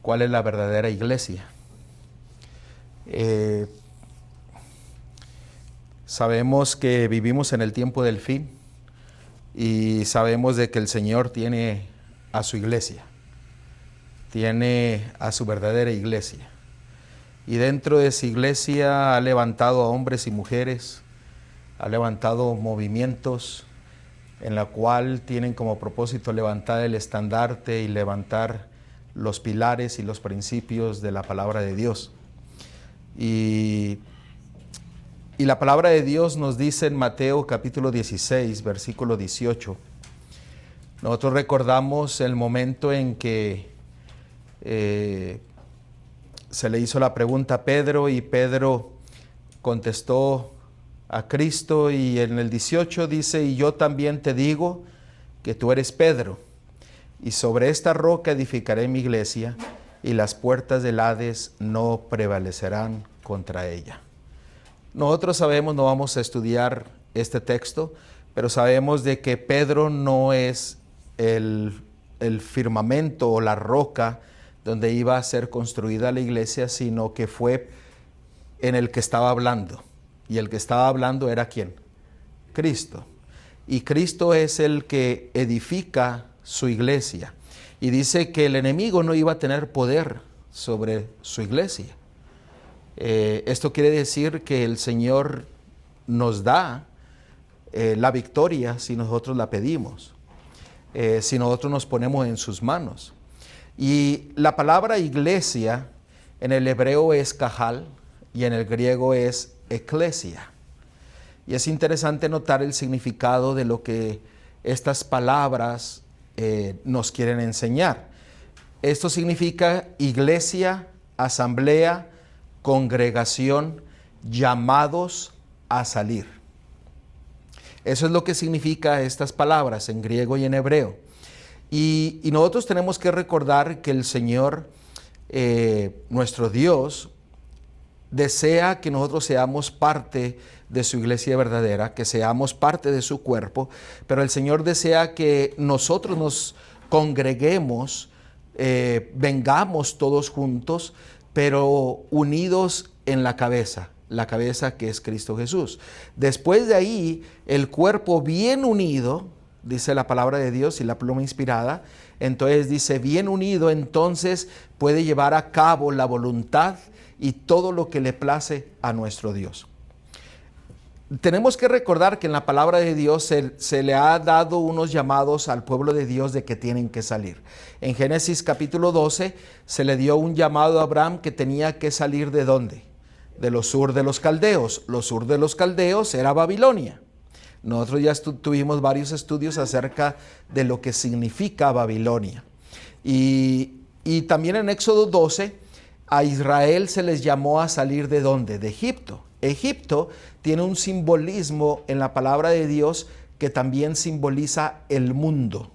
cuál es la verdadera iglesia. Sabemos que vivimos en el tiempo del fin y sabemos de que el Señor tiene a su iglesia, tiene a su verdadera iglesia. Y dentro de esa iglesia ha levantado a hombres y mujeres, ha levantado movimientos en la cual tienen como propósito levantar el estandarte y levantar los pilares y los principios de la palabra de Dios. Y la palabra de Dios nos dice en Mateo capítulo 16, versículo 18. Nosotros recordamos el momento en que se le hizo la pregunta a Pedro y Pedro contestó a Cristo, y en el 18 dice: y yo también te digo que tú eres Pedro, y sobre esta roca edificaré mi iglesia, y las puertas del Hades no prevalecerán contra ella. Nosotros sabemos, no vamos a estudiar este texto, pero sabemos de que Pedro no es el firmamento o la roca donde iba a ser construida la iglesia, sino que fue en el que estaba hablando. Y el que estaba hablando era ¿quién? Cristo. Y Cristo es el que edifica su iglesia. Y dice que el enemigo no iba a tener poder sobre su iglesia. Esto quiere decir que el Señor nos da la victoria si nosotros la pedimos, si nosotros nos ponemos en sus manos. Y la palabra iglesia en el hebreo es kahal y en el griego es eclesia. Y es interesante notar el significado de lo que estas palabras nos quieren enseñar. Esto significa iglesia, asamblea, congregación, llamados a salir. Eso es lo que significa estas palabras en griego y en hebreo. Y nosotros tenemos que recordar que el Señor, nuestro Dios, desea que nosotros seamos parte de su iglesia verdadera, que seamos parte de su cuerpo, pero el Señor desea que nosotros nos congreguemos, vengamos todos juntos, pero unidos en la cabeza que es Cristo Jesús. Después de ahí, el cuerpo bien unido, dice la palabra de Dios y la pluma inspirada, entonces dice, bien unido, entonces puede llevar a cabo la voluntad y todo lo que le place a nuestro Dios. Tenemos que recordar que en la palabra de Dios se le ha dado unos llamados al pueblo de Dios de que tienen que salir. En Génesis capítulo 12 se le dio un llamado a Abraham que tenía que salir ¿de dónde? De los sur de los caldeos. Los sur de los caldeos era Babilonia. Nosotros ya tuvimos varios estudios acerca de lo que significa Babilonia. Y también en Éxodo 12 a Israel se les llamó a salir ¿de dónde? De Egipto. Egipto tiene un simbolismo en la palabra de Dios que también simboliza el mundo.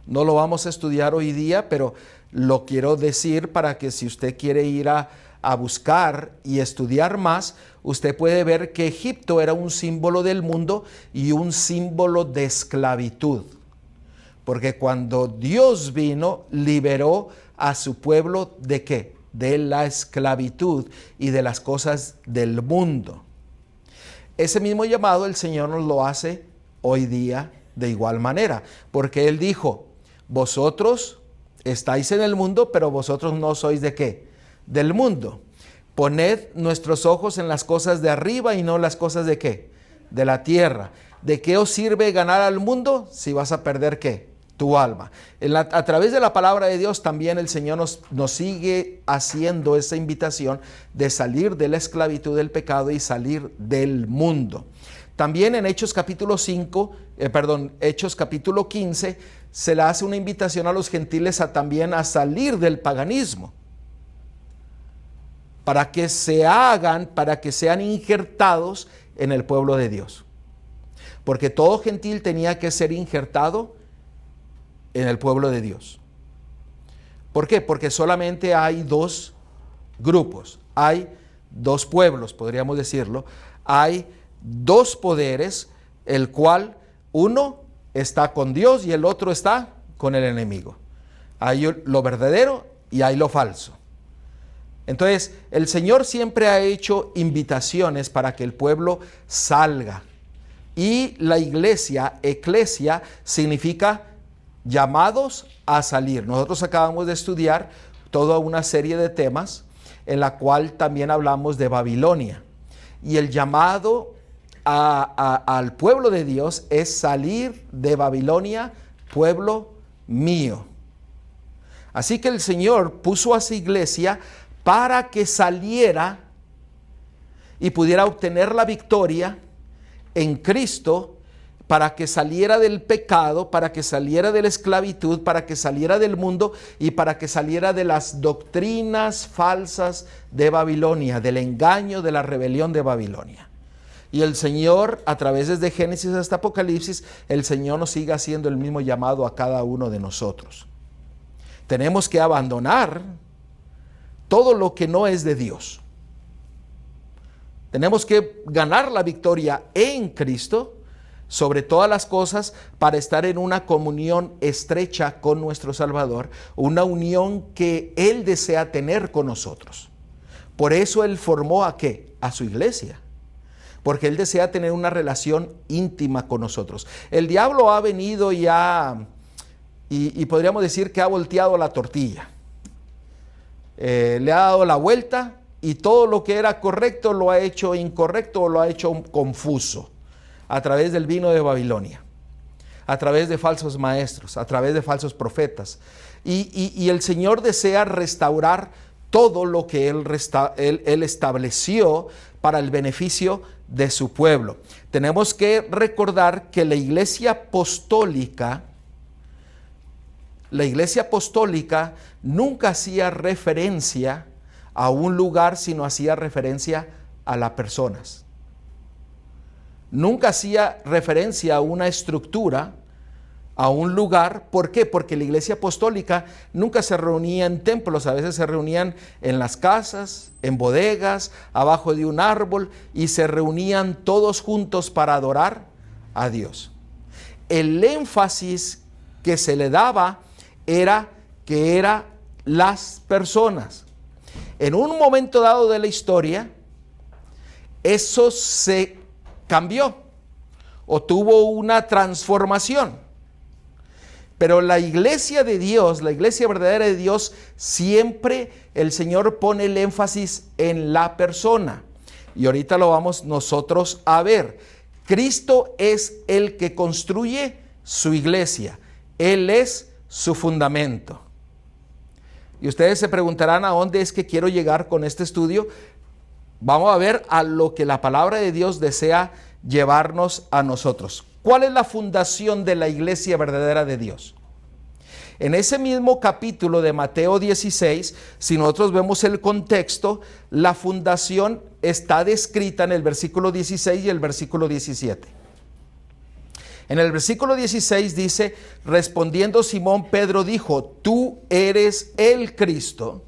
No lo vamos a estudiar hoy día, pero lo quiero decir para que si usted quiere ir a buscar y estudiar más, usted puede ver que Egipto era un símbolo del mundo y un símbolo de esclavitud. Porque cuando Dios vino, liberó a su pueblo ¿de qué? De la esclavitud y de las cosas del mundo. Ese mismo llamado el Señor nos lo hace hoy día de igual manera, porque Él dijo, vosotros estáis en el mundo, pero vosotros no sois ¿de qué? Del mundo. Poned nuestros ojos en las cosas de arriba y no las cosas ¿de qué? De la tierra. ¿De qué os sirve ganar al mundo si vas a perder qué? Tu alma. A través de la palabra de Dios también el Señor nos sigue haciendo esa invitación de salir de la esclavitud del pecado y salir del mundo. También en Hechos capítulo 15 se le hace una invitación a los gentiles también a salir del paganismo, para que sean injertados en el pueblo de Dios. Porque todo gentil tenía que ser injertado en el pueblo de Dios. ¿Por qué? Porque solamente hay dos grupos, hay dos pueblos, podríamos decirlo, hay dos poderes, el cual uno está con Dios y el otro está con el enemigo. Hay lo verdadero y hay lo falso. Entonces, el Señor siempre ha hecho invitaciones para que el pueblo salga. Y la iglesia, eclesia, significa llamados a salir. Nosotros acabamos de estudiar toda una serie de temas en la cual también hablamos de Babilonia. Y el llamado al pueblo de Dios es salir de Babilonia, pueblo mío. Así que el Señor puso a su iglesia para que saliera y pudiera obtener la victoria en Cristo, para que saliera del pecado, para que saliera de la esclavitud, para que saliera del mundo y para que saliera de las doctrinas falsas de Babilonia, del engaño, de la rebelión de Babilonia. Y el Señor, a través desde Génesis hasta Apocalipsis, el Señor nos sigue haciendo el mismo llamado a cada uno de nosotros. Tenemos que abandonar todo lo que no es de Dios. Tenemos que ganar la victoria en Cristo sobre todas las cosas para estar en una comunión estrecha con nuestro Salvador, una unión que Él desea tener con nosotros. Por eso Él formó ¿a qué? A su iglesia. Porque Él desea tener una relación íntima con nosotros. El diablo ha venido y podríamos decir que ha volteado la tortilla. Le ha dado la vuelta y todo lo que era correcto lo ha hecho incorrecto o lo ha hecho confuso a través del vino de Babilonia, a través de falsos maestros, a través de falsos profetas. Y el Señor desea restaurar todo lo que Él estableció para el beneficio de su pueblo. Tenemos que recordar que la iglesia apostólica nunca hacía referencia a un lugar, sino hacía referencia a las personas. Nunca hacía referencia a una estructura, a un lugar. ¿Por qué? Porque la iglesia apostólica nunca se reunía en templos, a veces se reunían en las casas, en bodegas, abajo de un árbol, y se reunían todos juntos para adorar a Dios. El énfasis que se le daba era que eran las personas. En un momento dado de la historia, eso se cambió o tuvo una transformación. Pero la iglesia de Dios, la iglesia verdadera de Dios, siempre el Señor pone el énfasis en la persona. Y ahorita lo vamos nosotros a ver. Cristo es el que construye su iglesia. Él es su fundamento. Y ustedes se preguntarán a dónde es que quiero llegar con este estudio. Vamos a ver a lo que la palabra de Dios desea llevarnos a nosotros. ¿Cuál es la fundación de la iglesia verdadera de Dios? En ese mismo capítulo de Mateo 16, si nosotros vemos el contexto, la fundación está descrita en el versículo 16 y el versículo 17. En el versículo 16 dice: respondiendo Simón Pedro dijo: tú eres el Cristo,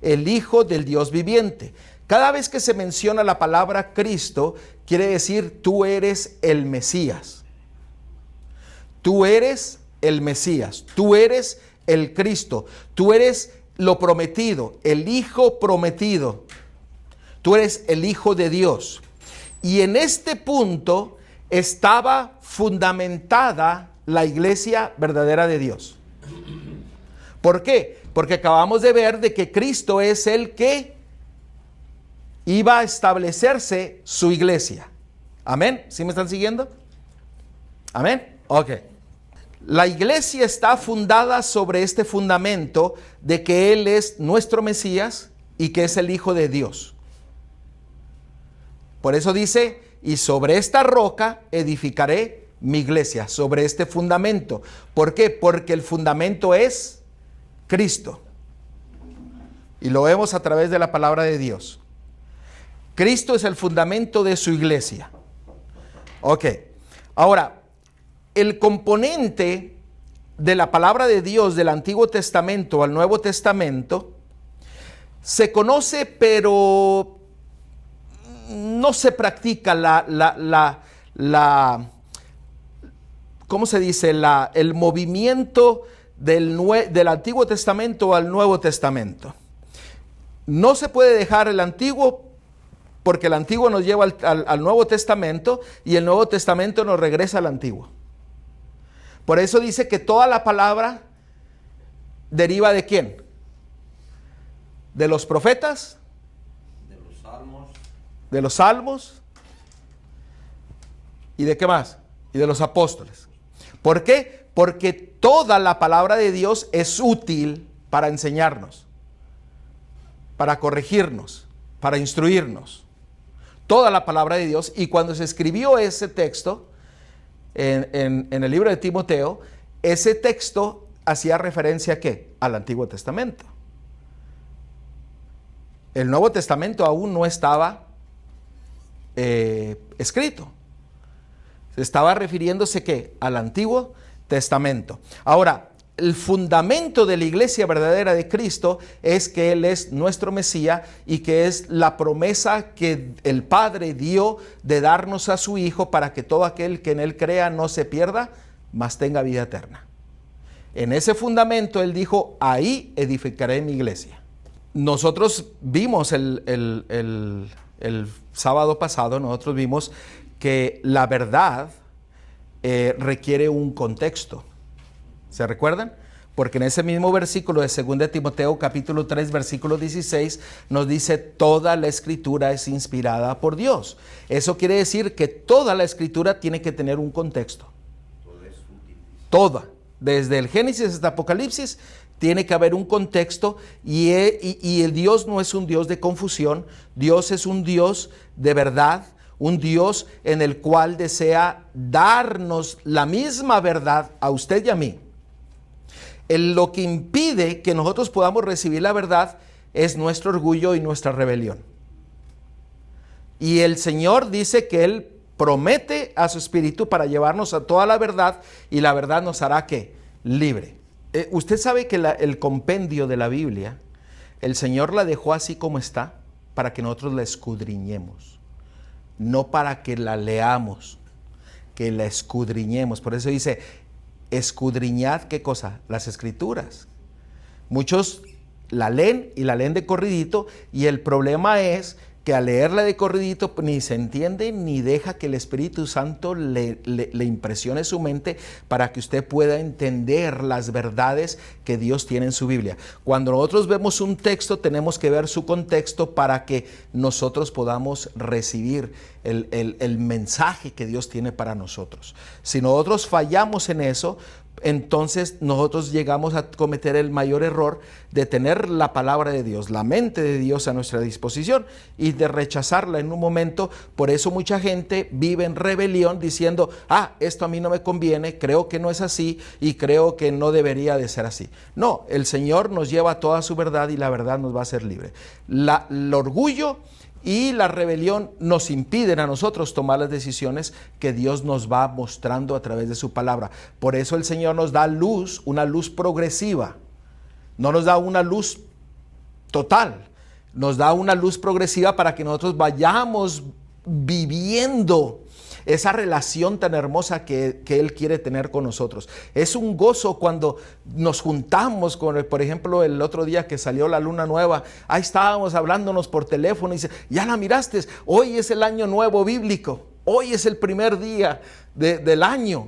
el Hijo del Dios viviente. Cada vez que se menciona la palabra Cristo, quiere decir tú eres el Mesías. Tú eres el Mesías, tú eres el Cristo, tú eres lo prometido, el Hijo prometido. Tú eres el Hijo de Dios. Y en este punto estaba fundamentada la iglesia verdadera de Dios. ¿Por qué? Porque acabamos de ver de que Cristo es el que iba a establecerse su iglesia. ¿Amén? ¿Sí me están siguiendo? ¿Amén? Ok. La iglesia está fundada sobre este fundamento de que Él es nuestro Mesías y que es el Hijo de Dios. Por eso dice: y sobre esta roca edificaré mi iglesia, sobre este fundamento. ¿Por qué? Porque el fundamento es Cristo. Y lo vemos a través de la palabra de Dios. Cristo es el fundamento de su iglesia. Ok. Ahora, el componente de la palabra de Dios del Antiguo Testamento al Nuevo Testamento se conoce, pero no se practica ¿cómo se dice? El movimiento del Antiguo Testamento al Nuevo Testamento. No se puede dejar el Antiguo porque el Antiguo nos lleva al Nuevo Testamento y el Nuevo Testamento nos regresa al Antiguo. Por eso dice que toda la palabra deriva ¿de quién? De los profetas, de los salmos y ¿de qué más? Y de los apóstoles. ¿Por qué? Porque toda la palabra de Dios es útil para enseñarnos, para corregirnos, para instruirnos. Toda la palabra de Dios. Y cuando se escribió ese texto en el libro de Timoteo, ese texto hacía referencia ¿a qué? Al Antiguo Testamento. El Nuevo Testamento aún no estaba escrito. Se estaba refiriéndose ¿qué? Al Antiguo Testamento. Ahora, el fundamento de la iglesia verdadera de Cristo es que Él es nuestro Mesías y que es la promesa que el Padre dio de darnos a su Hijo para que todo aquel que en Él crea no se pierda, mas tenga vida eterna. En ese fundamento Él dijo, ahí edificaré mi iglesia. Nosotros vimos el sábado pasado, nosotros vimos que la verdad requiere un contexto. ¿Se recuerdan? Porque en ese mismo versículo de 2 Timoteo capítulo 3 versículo 16 nos dice toda la escritura es inspirada por Dios. Eso quiere decir que toda la escritura tiene que tener un contexto. Toda. Desde el Génesis hasta Apocalipsis tiene que haber un contexto y el Dios no es un Dios de confusión. Dios es un Dios de verdad. Un Dios en el cual desea darnos la misma verdad a usted y a mí. Lo que impide que nosotros podamos recibir la verdad es nuestro orgullo y nuestra rebelión. Y el Señor dice que Él promete a su Espíritu para llevarnos a toda la verdad y la verdad nos hará ¿qué? Libre. Usted sabe que el compendio de la Biblia, el Señor la dejó así como está para que nosotros la escudriñemos. No para que la leamos, que la escudriñemos. Por eso dice, escudriñad, ¿qué cosa? Las Escrituras. Muchos la leen y la leen de corridito y el problema es que al leerla de corridito ni se entiende ni deja que el Espíritu Santo le impresione su mente para que usted pueda entender las verdades que Dios tiene en su Biblia. Cuando nosotros vemos un texto tenemos que ver su contexto para que nosotros podamos recibir el mensaje que Dios tiene para nosotros. Si nosotros fallamos en eso, entonces nosotros llegamos a cometer el mayor error de tener la palabra de Dios, la mente de Dios a nuestra disposición y de rechazarla en un momento. Por eso mucha gente vive en rebelión diciendo, esto a mí no me conviene, creo que no es así y creo que no debería de ser así. No, el Señor nos lleva toda su verdad y la verdad nos va a hacer libre. El orgullo y la rebelión nos impiden a nosotros tomar las decisiones que Dios nos va mostrando a través de su palabra. Por eso el Señor nos da luz, una luz progresiva. No nos da una luz total. Nos da una luz progresiva para que nosotros vayamos viviendo esa relación tan hermosa que Él quiere tener con nosotros. Es un gozo cuando nos juntamos por ejemplo, el otro día que salió la luna nueva, ahí estábamos hablándonos por teléfono y dice, ¿ya la miraste? Hoy es el año nuevo bíblico, hoy es el primer día del año.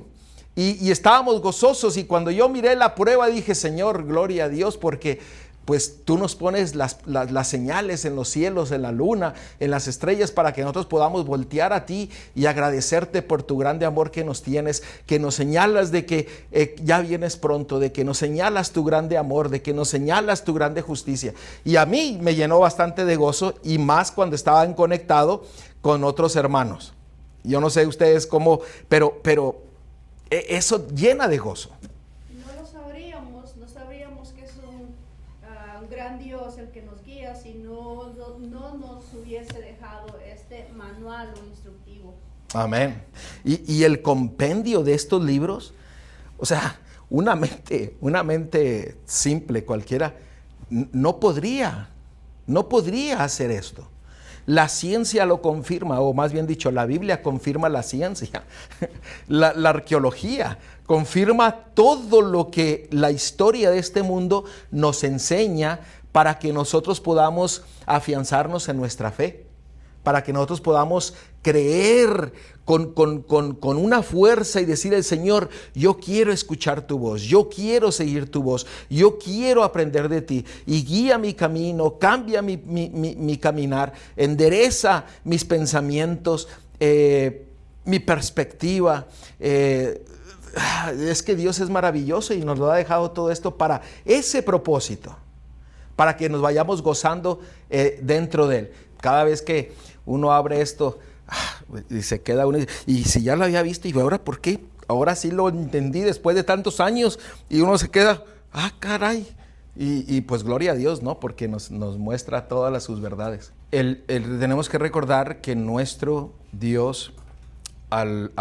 Y estábamos gozosos y cuando yo miré la prueba dije, Señor, gloria a Dios, porque pues tú nos pones las señales en los cielos, en la luna, en las estrellas, para que nosotros podamos voltear a ti y agradecerte por tu grande amor que nos tienes, que nos señalas de que ya vienes pronto, de que nos señalas tu grande amor, de que nos señalas tu grande justicia. Y a mí me llenó bastante de gozo y más cuando estaban conectados con otros hermanos. Yo no sé ustedes cómo, pero eso llena de gozo. No sabríamos que es un gran Dios el que nos guía si no nos hubiese dejado este manual o instructivo. Amén. Y el compendio de estos libros, o sea, una mente simple cualquiera no podría hacer esto. La ciencia lo confirma, o más bien dicho, la Biblia confirma la ciencia. La arqueología confirma todo lo que la historia de este mundo nos enseña para que nosotros podamos afianzarnos en nuestra fe, para que nosotros podamos creer con una fuerza y decirle al Señor, yo quiero escuchar tu voz, yo quiero seguir tu voz, yo quiero aprender de ti, y guía mi camino, cambia mi caminar, endereza mis pensamientos, mi perspectiva. Es que Dios es maravilloso y nos lo ha dejado todo esto para ese propósito, para que nos vayamos gozando dentro de Él. Cada vez que uno abre esto y se queda uno, y si ya lo había visto, y ahora ¿por qué? Ahora sí lo entendí después de tantos años, y uno se queda, caray, y pues gloria a Dios, ¿no? Porque nos muestra todas sus verdades. Tenemos que recordar que nuestro Dios, al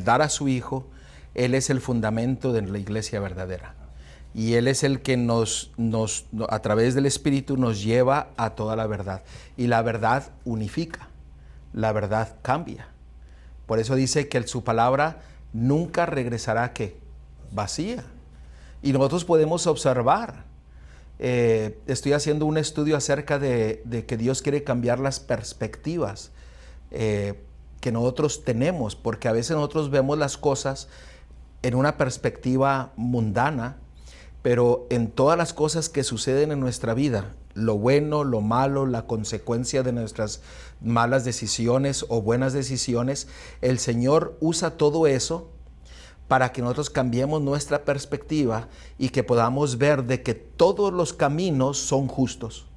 dar a su Hijo, Él es el fundamento de la iglesia verdadera. Y Él es el que a través del Espíritu nos lleva a toda la verdad. Y la verdad unifica, la verdad cambia. Por eso dice que su palabra nunca regresará, ¿qué? Vacía. Y nosotros podemos observar. Estoy haciendo un estudio acerca de que Dios quiere cambiar las perspectivas que nosotros tenemos, porque a veces nosotros vemos las cosas en una perspectiva mundana, pero en todas las cosas que suceden en nuestra vida, lo bueno, lo malo, la consecuencia de nuestras malas decisiones o buenas decisiones, el Señor usa todo eso para que nosotros cambiemos nuestra perspectiva y que podamos ver de que todos los caminos son justos,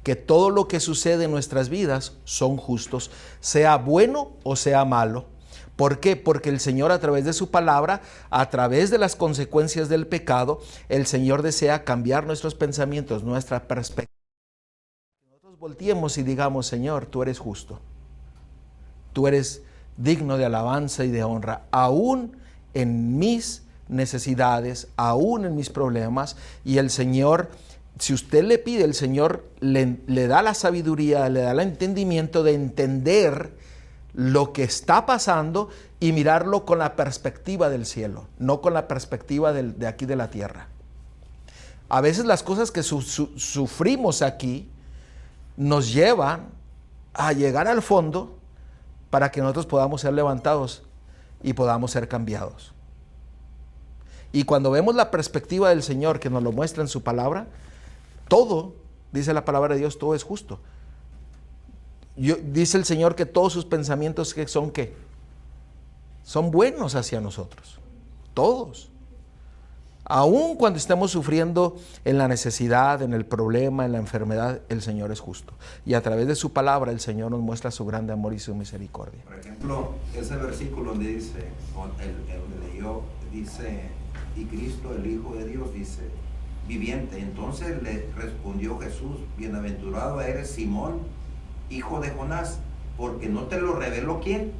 que todo lo que sucede en nuestras vidas son justos, sea bueno o sea malo. ¿Por qué? Porque el Señor, a través de su palabra, a través de las consecuencias del pecado, el Señor desea cambiar nuestros pensamientos, nuestra perspectiva. Nosotros volteemos y digamos, Señor, tú eres justo. Tú eres digno de alabanza y de honra, aún en mis necesidades, aún en mis problemas. Y el Señor, si usted le pide, el Señor le da la sabiduría, le da el entendimiento de entender lo que está pasando y mirarlo con la perspectiva del cielo, no con la perspectiva de aquí de la tierra. A veces las cosas que sufrimos aquí nos llevan a llegar al fondo para que nosotros podamos ser levantados y podamos ser cambiados. Y cuando vemos la perspectiva del Señor que nos lo muestra en su palabra, todo, dice la palabra de Dios, todo es justo. Dice el Señor que todos sus pensamientos son ¿qué? Son buenos hacia nosotros, todos. Aun cuando estemos sufriendo en la necesidad, en el problema, en la enfermedad, el Señor es justo. Y a través de su palabra el Señor nos muestra su grande amor y su misericordia. Por ejemplo, ese versículo donde dice, donde leyó, dice, y Cristo, el Hijo de Dios, dice, viviente. Entonces le respondió Jesús, bienaventurado eres Simón, hijo de Jonás, porque no te lo reveló ¿quién?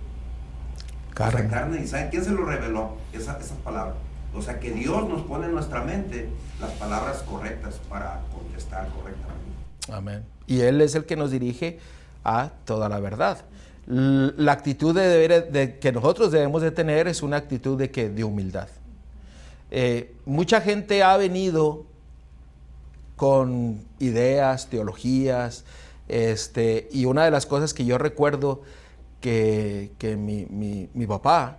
Carne. O sea, carne. ¿Y sabe quién se lo reveló? Esas palabras. O sea, que Dios nos pone en nuestra mente las palabras correctas para contestar correctamente. Amén. Y Él es el que nos dirige a toda la verdad. La actitud de que nosotros debemos de tener es una actitud de humildad. Mucha gente ha venido con ideas, teologías, y una de las cosas que yo recuerdo que mi papá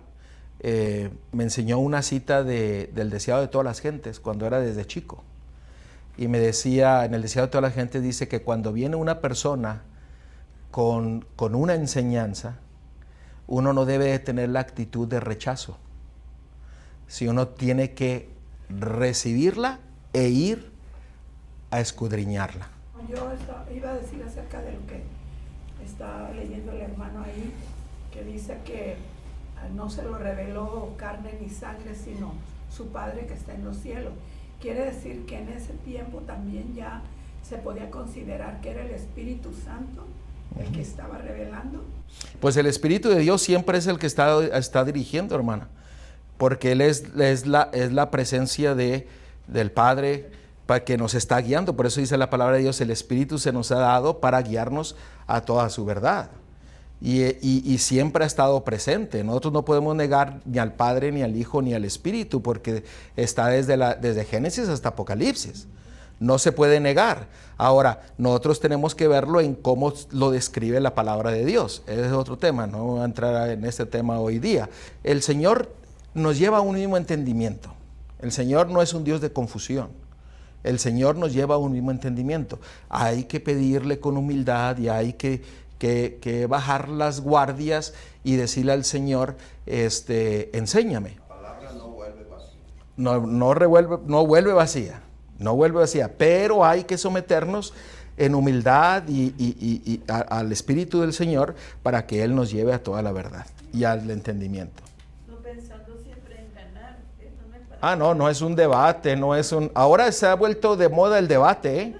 me enseñó una cita del deseado de todas las gentes cuando era desde chico, y me decía, en el deseado de todas las gentes dice que cuando viene una persona con una enseñanza, uno no debe de tener la actitud de rechazo, si uno tiene que recibirla e ir a escudriñarla. Yo iba a decir acerca de lo que está leyendo el hermano ahí, que dice que no se lo reveló carne ni sangre, sino su Padre que está en los cielos. Quiere decir que en ese tiempo también ya se podía considerar que era el Espíritu Santo el que estaba revelando. Pues el Espíritu de Dios siempre es el que está dirigiendo, hermana, porque Él es la presencia del Padre para que nos está guiando. Por eso dice la palabra de Dios, el Espíritu se nos ha dado para guiarnos a toda su verdad. Y siempre ha estado presente. Nosotros no podemos negar ni al Padre, ni al Hijo, ni al Espíritu, porque está desde Génesis hasta Apocalipsis. No se puede negar. Ahora, nosotros tenemos que verlo en cómo lo describe la palabra de Dios. Ese es otro tema, no voy a entrar en este tema hoy día. El Señor nos lleva a un mismo entendimiento. El Señor no es un Dios de confusión. El Señor nos lleva a un mismo entendimiento. Hay que pedirle con humildad y hay que bajar las guardias y decirle al Señor, enséñame. La palabra no vuelve vacía. No vuelve vacía. No vuelve vacía, pero hay que someternos en humildad al Espíritu del Señor para que Él nos lleve a toda la verdad y al entendimiento. No pensando siempre en ganar. Esto no es para No es un debate, no es un... Ahora se ha vuelto de moda el debate,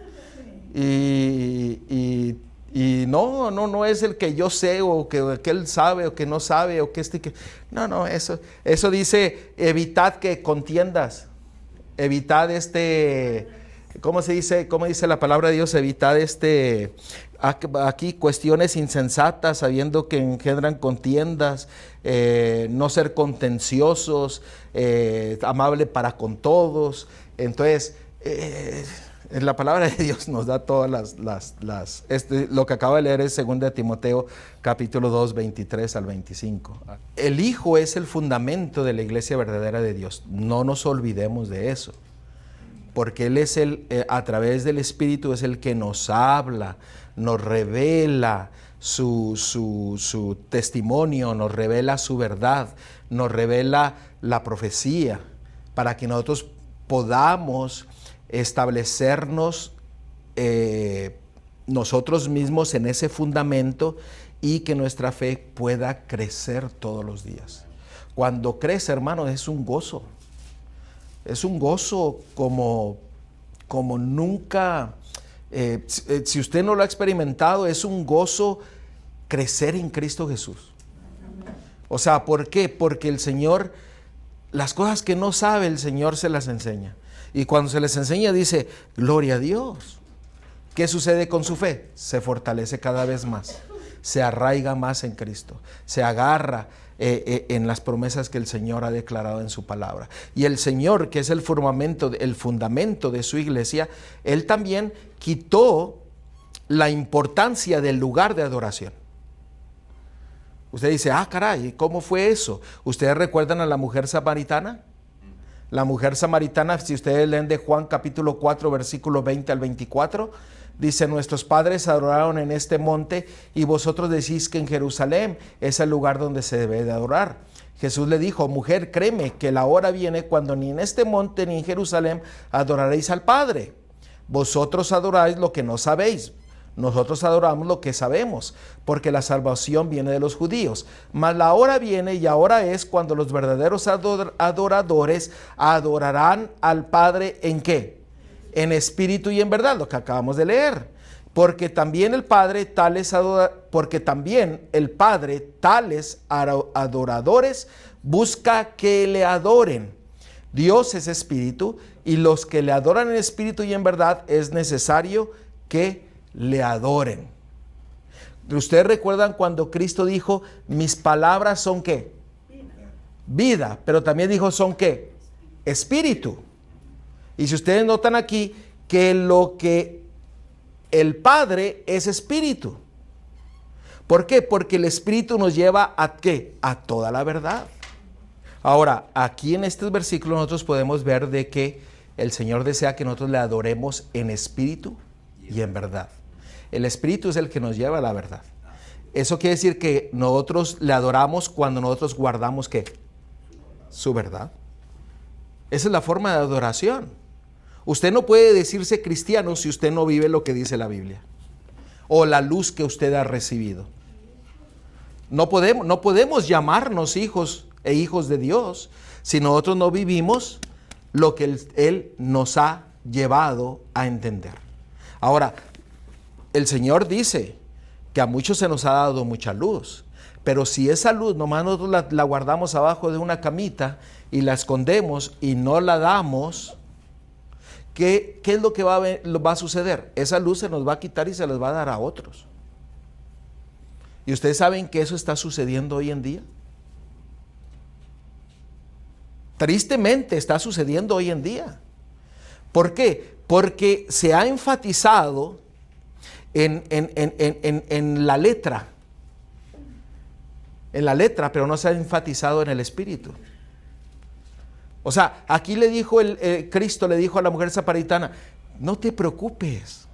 ¿eh? Y no es el que yo sé o que él sabe o que no sabe o que No, eso dice, evitad que contiendas. Evitad ¿cómo se dice? ¿Cómo dice la palabra de Dios? Evitad aquí cuestiones insensatas, sabiendo que engendran contiendas, no ser contenciosos, amable para con todos. Entonces, la palabra de Dios nos da todas lo que acaba de leer es 2 Timoteo capítulo 2, 23 al 25. El Hijo es el fundamento de la iglesia verdadera de Dios. No nos olvidemos de eso. Porque Él es a través del Espíritu es el que nos habla, nos revela su testimonio, nos revela su verdad, nos revela la profecía, para que nosotros podamos establecernos nosotros mismos en ese fundamento y que nuestra fe pueda crecer todos los días. Cuando crece, hermano, es un gozo como nunca, si usted no lo ha experimentado, es un gozo crecer en Cristo Jesús. O sea, ¿por qué? Porque el Señor, las cosas que no sabe, el Señor se las enseña. Y cuando se les enseña dice, gloria a Dios. ¿Qué sucede con su fe? Se fortalece cada vez más, se arraiga más en Cristo, se agarra en las promesas que el Señor ha declarado en su palabra. Y el Señor, que es el fundamento de su iglesia, Él también quitó la importancia del lugar de adoración. Usted dice, caray, ¿cómo fue eso? ¿Ustedes recuerdan a la mujer samaritana? La mujer samaritana, si ustedes leen de Juan capítulo 4, versículo 20 al 24, dice, nuestros padres adoraron en este monte y vosotros decís que en Jerusalén es el lugar donde se debe de adorar. Jesús le dijo, mujer, créeme que la hora viene cuando ni en este monte ni en Jerusalén adoraréis al Padre. Vosotros adoráis lo que no sabéis. Nosotros adoramos lo que sabemos, porque la salvación viene de los judíos. Mas la hora viene y ahora es cuando los verdaderos adoradores adorarán al Padre ¿en qué? En espíritu y en verdad, lo que acabamos de leer. Porque también el Padre tales adoradores busca que le adoren. Dios es espíritu y los que le adoran en espíritu y en verdad es necesario que le adoren. ¿Ustedes recuerdan cuando Cristo dijo, mis palabras son qué? Vida, pero también dijo, ¿son qué? Espíritu. Y si ustedes notan aquí que lo que el Padre es espíritu. ¿Por qué? Porque el Espíritu nos lleva a ¿qué? A toda la verdad. Ahora, aquí en este versículo nosotros podemos ver de que el Señor desea que nosotros le adoremos en espíritu y en verdad. El Espíritu es el que nos lleva a la verdad. Eso quiere decir que nosotros le adoramos cuando nosotros guardamos ¿qué? Su verdad. Esa es la forma de adoración. Usted no puede decirse cristiano si usted no vive lo que dice la Biblia o la luz que usted ha recibido. No podemos llamarnos hijos e hijos de Dios si nosotros no vivimos lo que Él nos ha llevado a entender. Ahora, el Señor dice que a muchos se nos ha dado mucha luz, pero si esa luz nomás nosotros la guardamos abajo de una camita y la escondemos y no la damos, ¿qué es lo que va a suceder? Esa luz se nos va a quitar y se les va a dar a otros. ¿Y ustedes saben que eso está sucediendo hoy en día? Tristemente está sucediendo hoy en día. ¿Por qué? Porque se ha enfatizado en la letra. En la letra, pero no se ha enfatizado en el espíritu. O sea, aquí le dijo Cristo le dijo a la mujer samaritana, no te preocupes.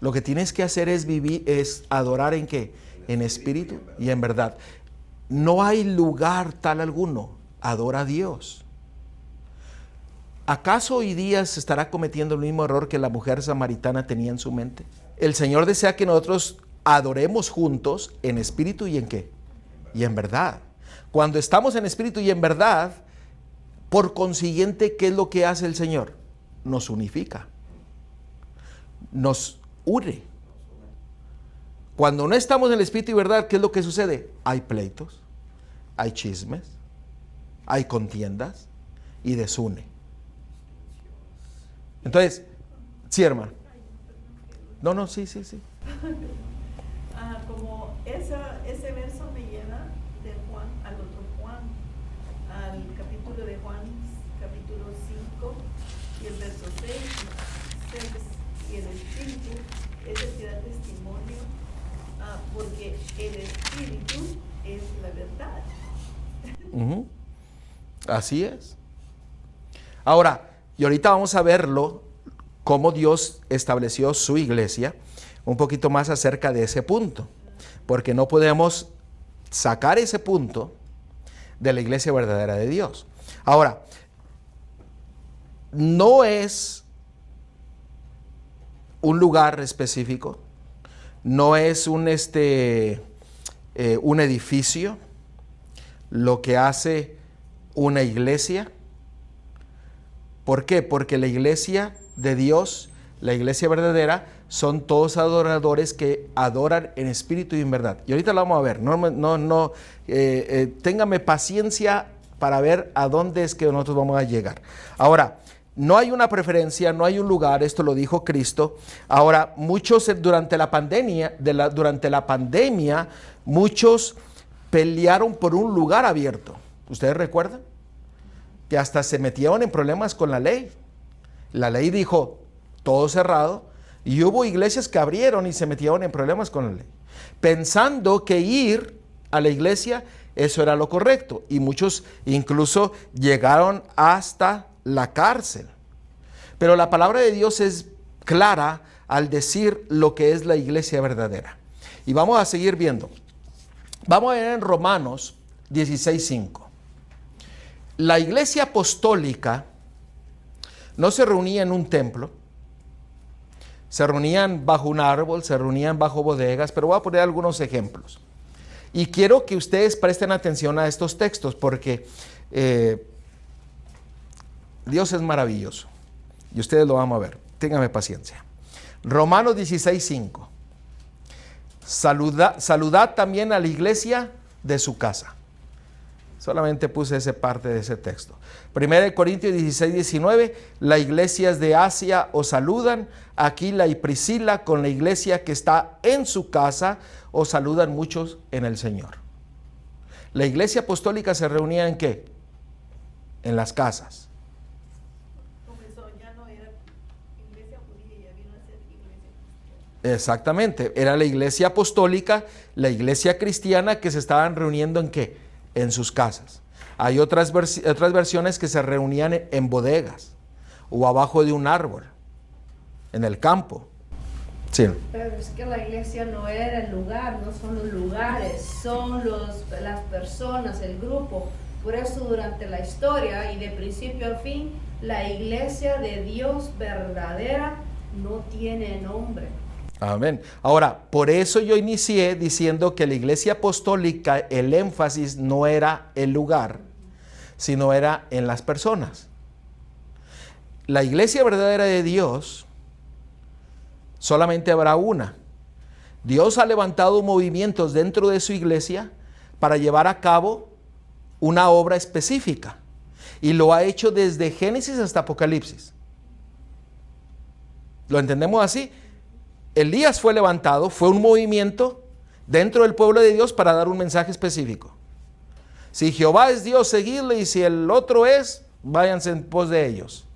Lo que tienes que hacer es vivir, es adorar ¿en qué? En espíritu y en verdad. No hay lugar tal alguno. Adora a Dios. ¿Acaso hoy día se estará cometiendo el mismo error que la mujer samaritana tenía en su mente? El Señor desea que nosotros adoremos juntos en espíritu y en qué? Y en verdad. Cuando estamos en espíritu y en verdad, por consiguiente, ¿qué es lo que hace el Señor? Nos unifica. Nos une. Cuando no estamos en el espíritu y verdad, ¿qué es lo que sucede? Hay pleitos, hay chismes, hay contiendas y desune. Entonces, sí, hermano. No, sí. Como ese verso me lleva de Juan al otro Juan, al capítulo de Juan, capítulo 5 y el verso 6 y el espíritu es el que da testimonio, porque el espíritu es la verdad. Así es. Ahora, y ahorita vamos a verlo, cómo Dios estableció su iglesia, un poquito más acerca de ese punto, porque no podemos sacar ese punto de la iglesia verdadera de Dios. Ahora, no es un lugar específico, no es un edificio lo que hace una iglesia. ¿Por qué? Porque la iglesia de Dios, la iglesia verdadera, son todos adoradores que adoran en espíritu y en verdad. Y ahorita lo vamos a ver. Téngame paciencia para ver a dónde es que nosotros vamos a llegar. Ahora, no hay una preferencia, no hay un lugar, esto lo dijo Cristo. Ahora, muchos durante la pandemia, muchos pelearon por un lugar abierto. ¿Ustedes recuerdan? Que hasta se metieron en problemas con la ley. La ley dijo, todo cerrado, y hubo iglesias que abrieron y se metieron en problemas con la ley, pensando que ir a la iglesia, eso era lo correcto, y muchos incluso llegaron hasta la cárcel. Pero la palabra de Dios es clara al decir lo que es la iglesia verdadera. Y vamos a seguir viendo. Vamos a ver en Romanos 16:5. La iglesia apostólica no se reunía en un templo, se reunían bajo un árbol, se reunían bajo bodegas, pero voy a poner algunos ejemplos. Y quiero que ustedes presten atención a estos textos porque Dios es maravilloso y ustedes lo van a ver. Ténganme paciencia. Romanos 16:5. Saludad también a la iglesia de su casa. Solamente puse esa parte de ese texto. 1 Corintios 16:19, las iglesias de Asia os saludan. Aquila y Priscila con la iglesia que está en su casa os saludan muchos en el Señor. La iglesia apostólica se reunía ¿en qué? En las casas. Ya no era iglesia judía, ya vino a ser iglesia cristiana. Exactamente, era la iglesia apostólica, la iglesia cristiana que se estaban reuniendo ¿en qué? En sus casas. Hay otras versiones que se reunían en bodegas o abajo de un árbol, en el campo. Sí. Pero es que la iglesia no era el lugar, no son los lugares, son las personas, el grupo. Por eso durante la historia y de principio a fin, la iglesia de Dios verdadera no tiene nombre. Amén. Ahora, por eso yo inicié diciendo que la iglesia apostólica, el énfasis no era el lugar, sino era en las personas. La iglesia verdadera de Dios, solamente habrá una. Dios ha levantado movimientos dentro de su iglesia para llevar a cabo una obra específica. Y lo ha hecho desde Génesis hasta Apocalipsis. ¿Lo entendemos así? Elías fue levantado, fue un movimiento dentro del pueblo de Dios para dar un mensaje específico. Si Jehová es Dios, seguidle, y si el otro es, váyanse en pos de ellos.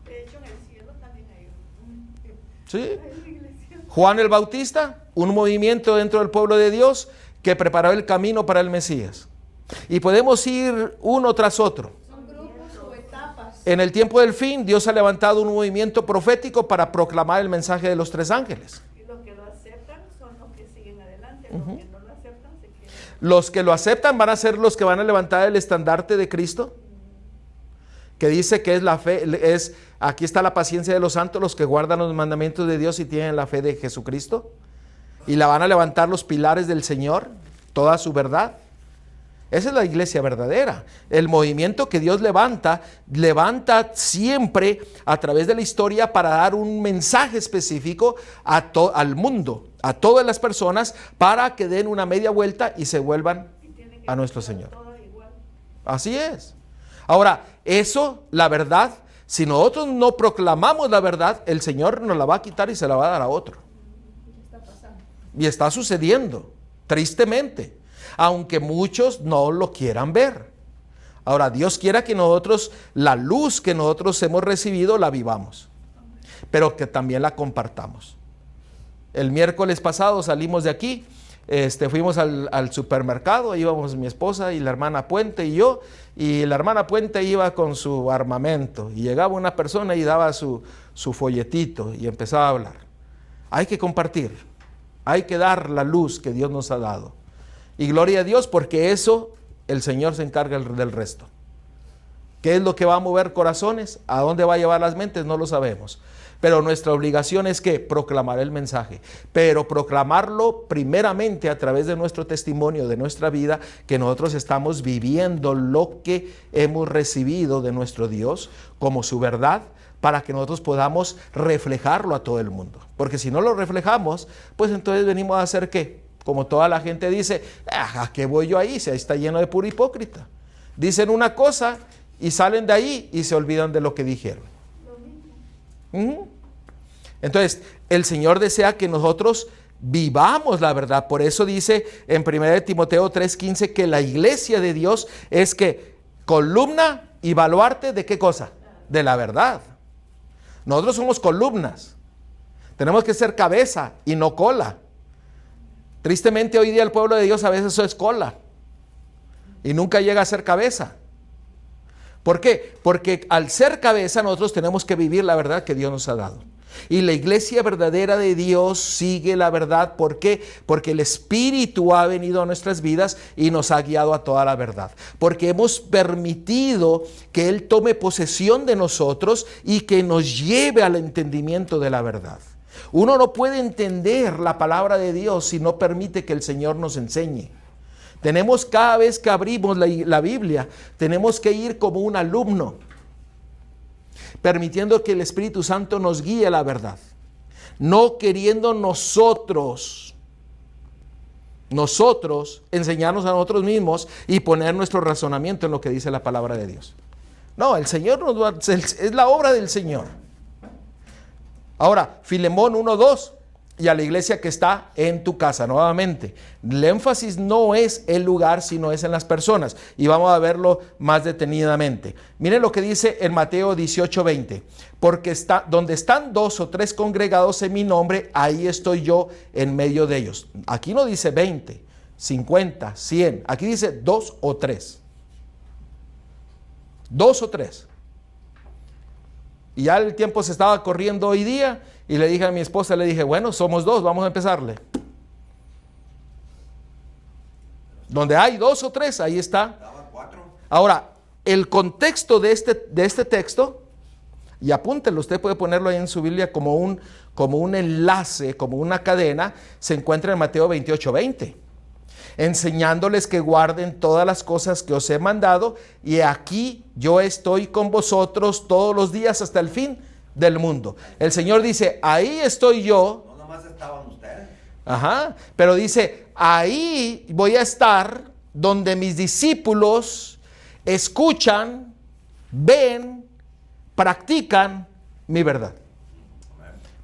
De hecho, en el cielo también hay ¿Sí? hay una iglesia. Juan el Bautista, un movimiento dentro del pueblo de Dios que preparó el camino para el Mesías. Y podemos ir uno tras otro. Son grupos o etapas. En el tiempo del fin, Dios ha levantado un movimiento profético para proclamar el mensaje de los 3 ángeles. Y los que lo aceptan son los que siguen adelante. Los que no lo aceptan se quedan. Los que lo aceptan van a ser los que van a levantar el estandarte de Cristo, que dice que es la fe, aquí está la paciencia de los santos, los que guardan los mandamientos de Dios y tienen la fe de Jesucristo, y la van a levantar los pilares del Señor, toda su verdad. Esa es la iglesia verdadera. El movimiento que Dios levanta siempre a través de la historia para dar un mensaje específico al mundo, a todas las personas, para que den una media vuelta y se vuelvan a nuestro Señor. Todo igual. Así es. Ahora, eso, la verdad, si nosotros no proclamamos la verdad, el Señor nos la va a quitar y se la va a dar a otro. Y está sucediendo, tristemente, aunque muchos no lo quieran ver. Ahora, Dios quiera que nosotros, la luz que nosotros hemos recibido, la vivamos, pero que también la compartamos. El miércoles pasado salimos de aquí, fuimos al supermercado, íbamos mi esposa y la hermana Puente y yo, y la hermana Puente iba con su armamento, y llegaba una persona y daba su folletito y empezaba a hablar. Hay que compartir, hay que dar la luz que Dios nos ha dado. Y gloria a Dios, porque eso el Señor se encarga del resto. ¿Qué es lo que va a mover corazones? ¿A dónde va a llevar las mentes? No lo sabemos. Pero nuestra obligación es que proclamar el mensaje, pero proclamarlo primeramente a través de nuestro testimonio, de nuestra vida, que nosotros estamos viviendo lo que hemos recibido de nuestro Dios como su verdad, para que nosotros podamos reflejarlo a todo el mundo. Porque si no lo reflejamos, pues entonces venimos a hacer ¿qué? Como toda la gente dice, ¿a qué voy yo ahí? Si ahí está lleno de puro hipócrita. Dicen una cosa y salen de ahí y se olvidan de lo que dijeron. Entonces, el Señor desea que nosotros vivamos la verdad. Por eso dice en 1 Timoteo 3:15 que la iglesia de Dios es que columna y baluarte de ¿qué cosa? De la verdad. Nosotros somos columnas. Tenemos que ser cabeza y no cola. Tristemente hoy día el pueblo de Dios a veces es cola y nunca llega a ser cabeza. ¿Por qué? Porque al ser cabeza nosotros tenemos que vivir la verdad que Dios nos ha dado. Y la iglesia verdadera de Dios sigue la verdad. ¿Por qué? Porque el Espíritu ha venido a nuestras vidas y nos ha guiado a toda la verdad. Porque hemos permitido que Él tome posesión de nosotros y que nos lleve al entendimiento de la verdad. Uno no puede entender la palabra de Dios si no permite que el Señor nos enseñe. Tenemos, cada vez que abrimos la Biblia, tenemos que ir como un alumno, permitiendo que el Espíritu Santo nos guíe a la verdad, no queriendo nosotros enseñarnos a nosotros mismos y poner nuestro razonamiento en lo que dice la palabra de Dios. No, el Señor es la obra del Señor. Ahora, Filemón 1:2, y a la iglesia que está en tu casa, nuevamente, el énfasis no es el lugar, sino es en las personas, y vamos a verlo más detenidamente. Miren lo que dice en Mateo 18:20, porque donde están 2 o 3 congregados en mi nombre, ahí estoy yo en medio de ellos. Aquí no dice 20, 50, 100, aquí dice 2 o 3. 2 o 3. Y ya el tiempo se estaba corriendo hoy día y le dije a mi esposa, le dije, bueno, somos 2, vamos a empezarle. Donde hay 2 o 3, ahí está. Ahora, el contexto de este texto, y apúntenlo, usted puede ponerlo ahí en su Biblia como un enlace, como una cadena, se encuentra en Mateo 28:20. Enseñándoles que guarden todas las cosas que os he mandado, y aquí yo estoy con vosotros todos los días hasta el fin del mundo. El Señor dice, ahí estoy yo. No nomás estaban ustedes. Ajá, pero dice, ahí voy a estar donde mis discípulos escuchan, ven, practican mi verdad.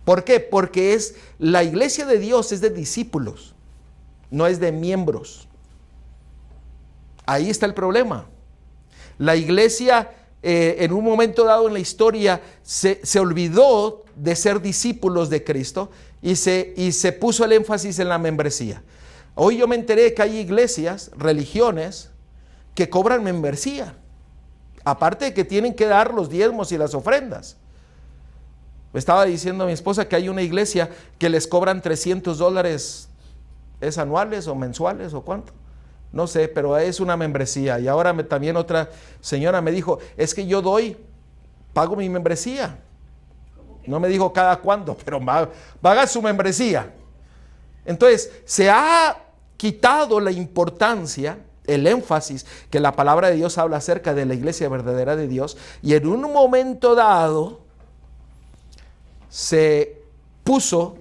¿Por qué? Porque la iglesia de Dios es de discípulos, no es de miembros. Ahí está el problema. La iglesia en un momento dado en la historia se olvidó de ser discípulos de Cristo y se puso el énfasis en la membresía. Hoy yo me enteré que hay iglesias, religiones, que cobran membresía. Aparte de que tienen que dar los diezmos y las ofrendas. Me estaba diciendo mi esposa que hay una iglesia que les cobran $300, ¿es anuales o mensuales o cuánto? No sé, pero es una membresía. Y ahora también otra señora me dijo, es que yo pago mi membresía. No me dijo cada cuándo, pero paga su membresía. Entonces, se ha quitado la importancia, el énfasis que la palabra de Dios habla acerca de la iglesia verdadera de Dios, y en un momento dado se puso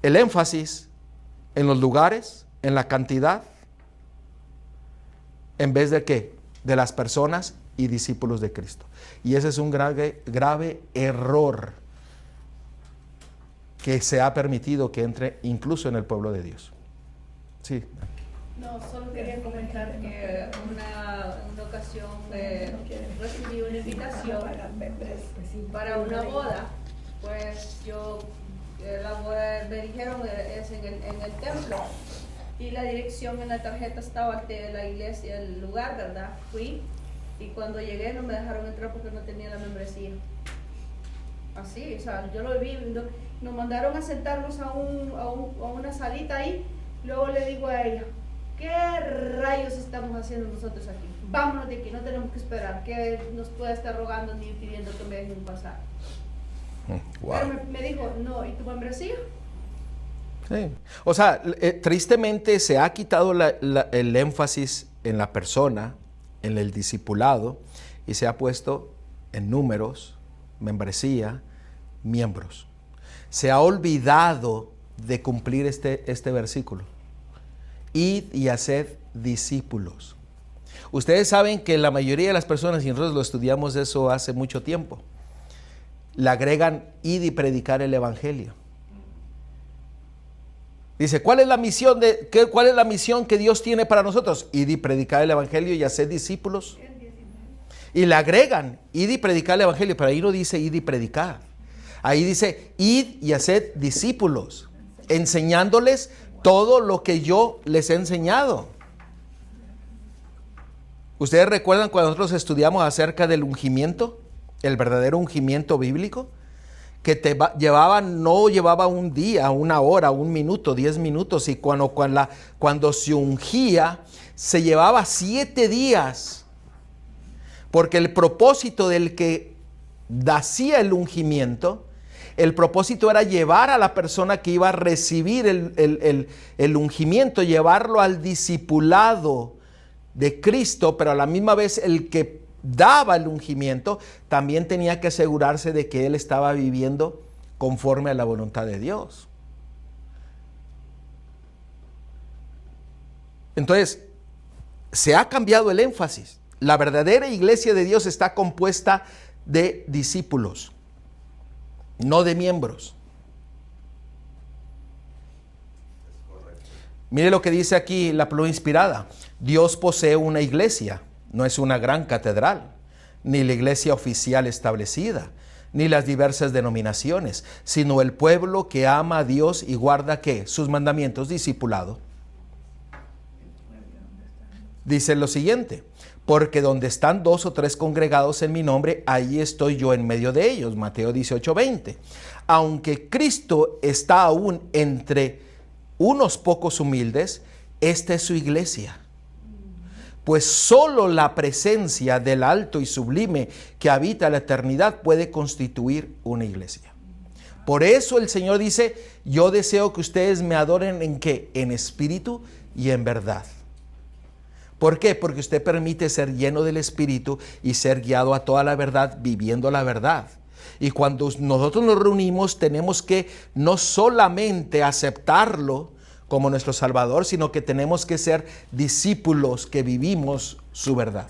el énfasis en los lugares, en la cantidad, en vez de ¿qué? De las personas y discípulos de Cristo. Y ese es un grave error que se ha permitido que entre incluso en el pueblo de Dios. Sí. No, solo quería comentar que una ocasión recibí una invitación para una boda. Pues la boda me dijeron es en el templo. Y la dirección en la tarjeta estaba de la iglesia, el lugar, ¿verdad? Fui y cuando llegué no me dejaron entrar porque no tenía la membresía. Así, o sea, yo lo vi, nos mandaron a sentarnos a una salita ahí. Luego le digo a ella, ¿qué rayos estamos haciendo nosotros aquí? Vámonos de aquí, no tenemos que esperar, que nos pueda estar rogando ni pidiendo que me dejen pasar. Wow. Pero me dijo, no, ¿y tu membresía? Sí. O sea, tristemente se ha quitado el énfasis en la persona, en el discipulado, y se ha puesto en números, membresía, miembros. Se ha olvidado de cumplir este versículo. Id y haced discípulos. Ustedes saben que la mayoría de las personas, y nosotros lo estudiamos eso hace mucho tiempo, le agregan id y predicar el evangelio. Dice, ¿cuál es la misión que Dios tiene para nosotros? Id y predicar el evangelio y hacer discípulos. Y le agregan, id y predicar el evangelio, pero ahí no dice id y predicar. Ahí dice, id y hacer discípulos, enseñándoles todo lo que yo les he enseñado. ¿Ustedes recuerdan cuando nosotros estudiamos acerca del ungimiento? El verdadero ungimiento bíblico. Que no llevaba un día, una hora, un minuto, 10 minutos, y cuando se ungía, se llevaba 7 días, porque el propósito del que hacía el ungimiento, el propósito era llevar a la persona que iba a recibir el ungimiento, llevarlo al discipulado de Cristo, pero a la misma vez el que daba el ungimiento también tenía que asegurarse de que él estaba viviendo conforme a la voluntad de Dios. Entonces, se ha cambiado el énfasis. La verdadera iglesia de Dios está compuesta de discípulos, no de miembros. Mire lo que dice aquí la pluma inspirada. Dios posee una iglesia. No es una gran catedral, ni la iglesia oficial establecida, ni las diversas denominaciones, sino el pueblo que ama a Dios y guarda ¿qué? Sus mandamientos, discipulado. Dice lo siguiente, porque donde están 2 o 3 congregados en mi nombre, ahí estoy yo en medio de ellos. Mateo 18:20. Aunque Cristo está aún entre unos pocos humildes, esta es su iglesia. Pues solo la presencia del alto y sublime que habita la eternidad puede constituir una iglesia. Por eso el Señor dice, yo deseo que ustedes me adoren ¿en qué? En espíritu y en verdad. ¿Por qué? Porque usted permite ser lleno del espíritu y ser guiado a toda la verdad, viviendo la verdad. Y cuando nosotros nos reunimos, tenemos que no solamente aceptarlo como nuestro Salvador, sino que tenemos que ser discípulos que vivimos su verdad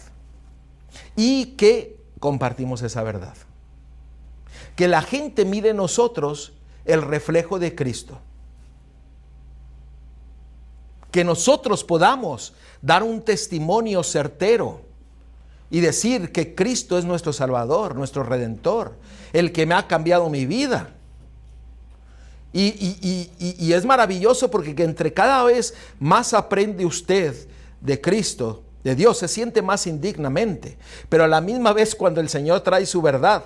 y que compartimos esa verdad. Que la gente mire en nosotros el reflejo de Cristo. Que nosotros podamos dar un testimonio certero y decir que Cristo es nuestro Salvador, nuestro Redentor, el que me ha cambiado mi vida. Y es maravilloso porque que entre cada vez más aprende usted de Cristo, de Dios, se siente más indignamente. Pero a la misma vez cuando el Señor trae su verdad,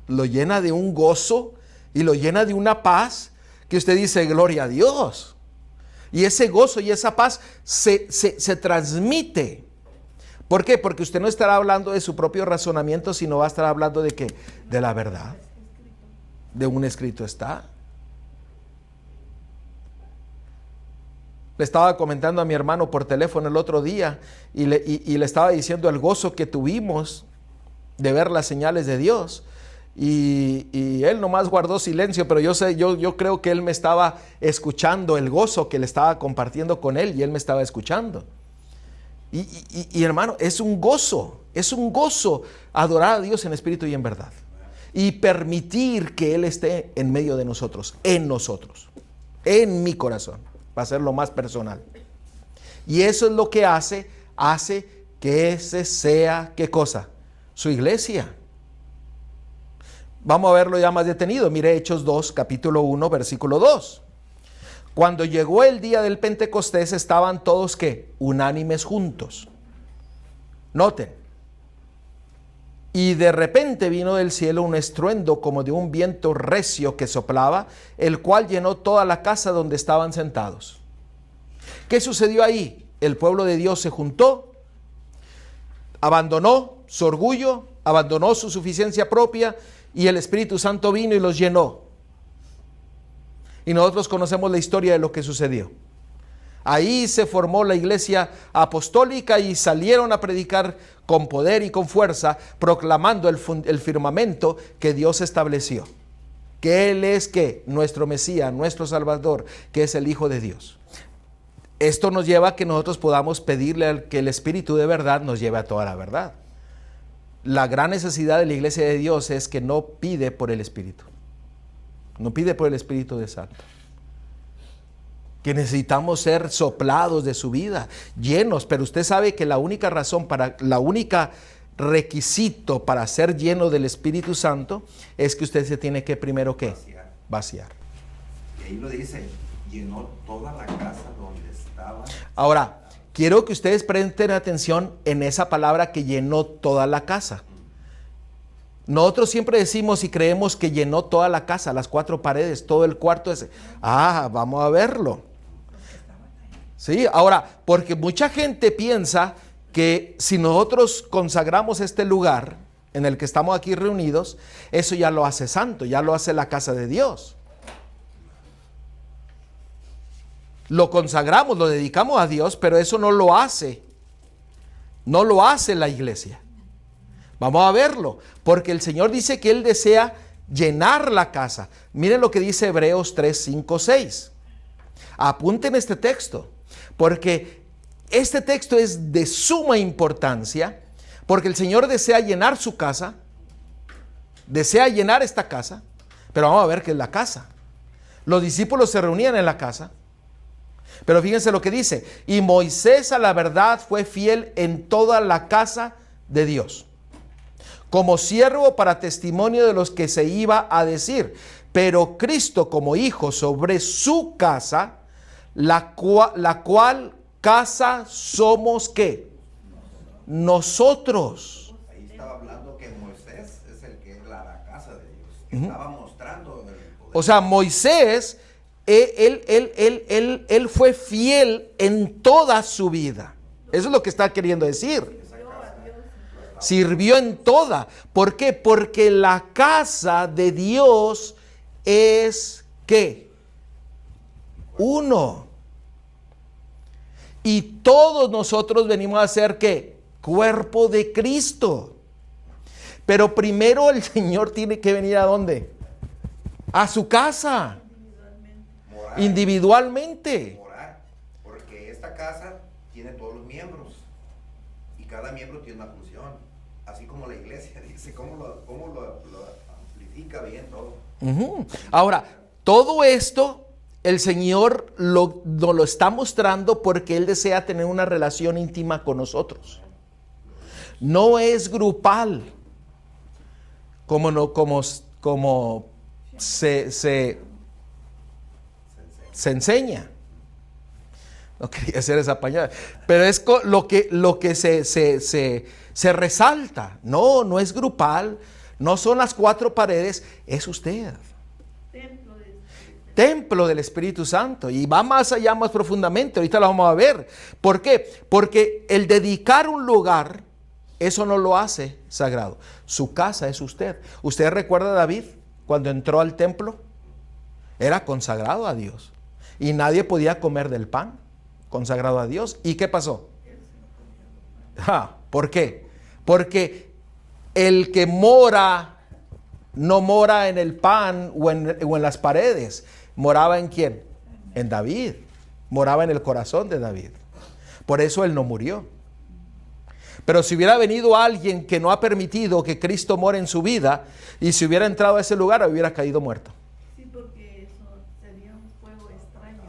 lo llena de un gozo y lo llena de una paz que usted dice, gloria a Dios. Y ese gozo y esa paz se transmite. ¿Por qué? Porque usted no estará hablando de su propio razonamiento, sino va a estar hablando de ¿qué? De la verdad. De un escrito está. Le estaba comentando a mi hermano por teléfono el otro día y le estaba diciendo el gozo que tuvimos de ver las señales de Dios. Y él nomás guardó silencio, pero yo creo que él me estaba escuchando el gozo que le estaba compartiendo con él y él me estaba escuchando. Y hermano, es un gozo adorar a Dios en espíritu y en verdad. Y permitir que Él esté en medio de nosotros, en mi corazón. Va a ser lo más personal. Y eso es lo que hace que ese sea, ¿qué cosa? Su iglesia. Vamos a verlo ya más detenido. Mire Hechos 2, capítulo 1, versículo 2. Cuando llegó el día del Pentecostés estaban todos ¿qué? Unánimes juntos. Noten. Y de repente vino del cielo un estruendo como de un viento recio que soplaba, el cual llenó toda la casa donde estaban sentados. ¿Qué sucedió ahí? El pueblo de Dios se juntó, abandonó su orgullo, abandonó su suficiencia propia y el Espíritu Santo vino y los llenó. Y nosotros conocemos la historia de lo que sucedió. Ahí se formó la iglesia apostólica y salieron a predicar con poder y con fuerza, proclamando el firmamento que Dios estableció. Que Él es ¿qué? Nuestro Mesías, nuestro Salvador, que es el Hijo de Dios. Esto nos lleva a que nosotros podamos pedirle que el Espíritu de verdad nos lleve a toda la verdad. La gran necesidad de la iglesia de Dios es que no pide por el Espíritu. No pide por el Espíritu de Santo. Que necesitamos ser soplados de su vida, llenos, pero usted sabe que la única razón la única requisito para ser lleno del Espíritu Santo es que usted se tiene que primero ¿qué? Vaciar. Y ahí lo dice, llenó toda la casa donde estaba. Ahora, quiero que ustedes presten atención en esa palabra que llenó toda la casa. Nosotros siempre decimos y creemos que llenó toda la casa, las 4 paredes, todo el cuarto ese. Vamos a verlo. Sí, ahora, porque mucha gente piensa que si nosotros consagramos este lugar en el que estamos aquí reunidos, eso ya lo hace santo, ya lo hace la casa de Dios. Lo consagramos, lo dedicamos a Dios, pero eso no lo hace la iglesia. Vamos a verlo, porque el Señor dice que Él desea llenar la casa. Miren lo que dice Hebreos 3, 5, 6. Apunten este texto, porque este texto es de suma importancia, porque el Señor desea llenar su casa, desea llenar esta casa, pero vamos a ver qué es la casa. Los discípulos se reunían en la casa, pero fíjense lo que dice, y Moisés a la verdad fue fiel en toda la casa de Dios, como siervo para testimonio de los que se iba a decir, pero Cristo como hijo sobre su casa, la cual casa somos ¿qué? Nosotros. Ahí estaba hablando que Moisés es el que es la casa de Dios, que estaba mostrando el poder. O sea, Moisés, él fue fiel en toda su vida. Eso es lo que está queriendo decir. Sirvió en toda. ¿Por qué? Porque la casa de Dios es ¿qué? Uno. Y todos nosotros venimos a ser ¿qué? Cuerpo de Cristo. Pero primero el Señor tiene que venir ¿a dónde? A su casa. Individualmente. Morar, porque esta casa tiene todos los miembros y cada miembro tiene una función, así como la iglesia dice, ¿cómo lo Sí, cabía en todo. Ahora, todo esto el Señor nos lo está mostrando porque Él desea tener una relación íntima con nosotros. No es grupal, como se enseña. No quería hacer esa pañada, pero es lo que se resalta. No es grupal, no son las cuatro paredes, es usted. Templo del Espíritu Santo, y va más allá, más profundamente. Ahorita lo vamos a ver. ¿Por qué? Porque el dedicar un lugar, eso no lo hace sagrado. Su casa es usted. ¿Usted recuerda a David cuando entró al templo? Era consagrado a Dios y nadie podía comer del pan consagrado a Dios. ¿Y qué pasó? ¿Por qué? Porque el que no mora en el pan o en las paredes. ¿Moraba en quién? En David. Moraba en el corazón de David. Por eso él no murió. Pero si hubiera venido alguien que no ha permitido que Cristo more en su vida, y si hubiera entrado a ese lugar, hubiera caído muerto. Sí, porque eso sería un fuego extraño.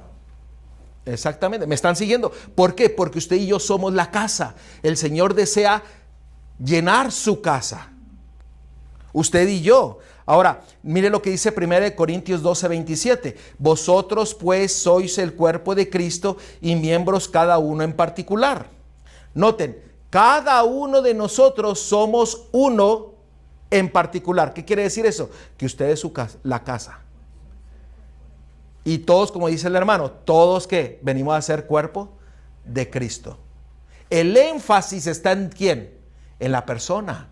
Exactamente. ¿Me están siguiendo? ¿Por qué? Porque usted y yo somos la casa. El Señor desea llenar su casa. Usted y yo. Ahora, mire lo que dice 1 Corintios 12:27. Vosotros pues sois el cuerpo de Cristo y miembros cada uno en particular. Noten, cada uno de nosotros somos uno en particular. ¿Qué quiere decir eso? Que usted es la casa. Y todos, como dice el hermano, todos que venimos a ser cuerpo de Cristo. El énfasis está en ¿quién? En la persona,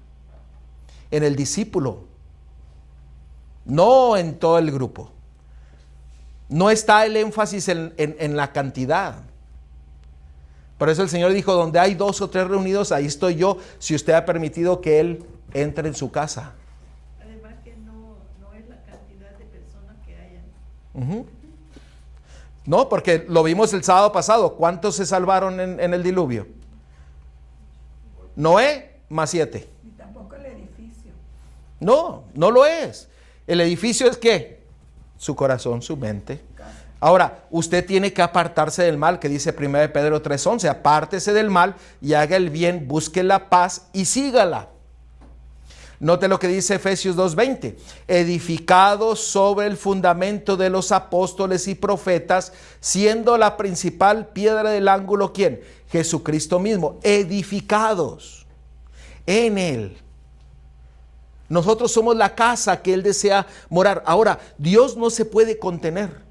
en el discípulo. No en todo el grupo. No está el énfasis en la cantidad. Por eso el Señor dijo, donde hay 2 o 3 reunidos, ahí estoy yo, si usted ha permitido que Él entre en su casa. Además que no es la cantidad de personas que hayan. No, porque lo vimos el sábado pasado. ¿Cuántos se salvaron en el diluvio? Noé más 7. Ni tampoco el edificio. No lo es. El edificio es ¿qué? Su corazón, su mente. Ahora, usted tiene que apartarse del mal, que dice 1 Pedro 3:11. Apártese del mal y haga el bien, busque la paz y sígala. Note lo que dice Efesios 2:20. Edificados sobre el fundamento de los apóstoles y profetas, siendo la principal piedra del ángulo, ¿quién? Jesucristo mismo. Edificados en Él. Nosotros somos la casa que Él desea morar. Ahora, Dios no se puede contener.